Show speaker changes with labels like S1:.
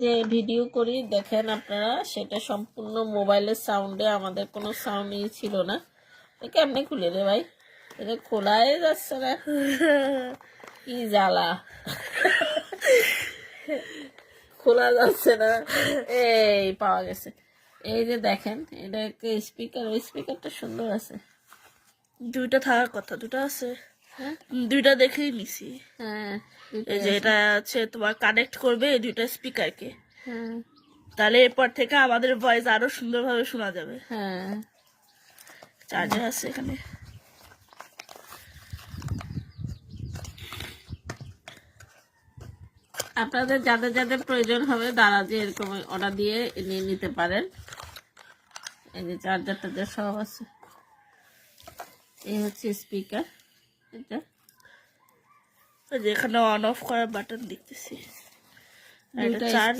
S1: যে ভিডিও করি দেখেন আপনারা, সেটা সম্পূর্ণ মোবাইলের সাউন্ডে, আমাদের কোনো সাউন্ডই ছিল না। কেমনে খুলে রে ভাই, এটা খোলাই যাচ্ছে না, কি জ্বালা, খোলা যাচ্ছে না। এই পাওয়া গেছে, এই যে দেখেন, এটা একটা স্পিকার, ওই স্পিকারটা সুন্দর আছে।
S2: দুইটা থাকার কথা, দুটো আছে।
S1: হ্যাঁ
S2: দুইটা দেখেই নিছি।
S1: হ্যাঁ,
S2: এই যে এটা আছে তোমার কানেক্ট করবে এই দুইটা স্পিকারকে,
S1: হ্যাঁ
S2: তাহলে এরপর থেকে আমাদের ভয়েস আরো সুন্দরভাবে শোনা যাবে।
S1: হ্যাঁ।
S2: চার্জার আছে এখানে।
S1: আপনাদের যাদের যাদের প্রয়োজন হবে দারাজে এরকম অর্ডার দিয়ে নিয়ে নিতে পারেন। এই যে চার্জার টার্জার সব আছে। এই হচ্ছে স্পিকার, এটা
S2: যেখানে অন অফ করার বাটন দেখতেছি, আর এটা
S1: দুইটা
S2: চার্জ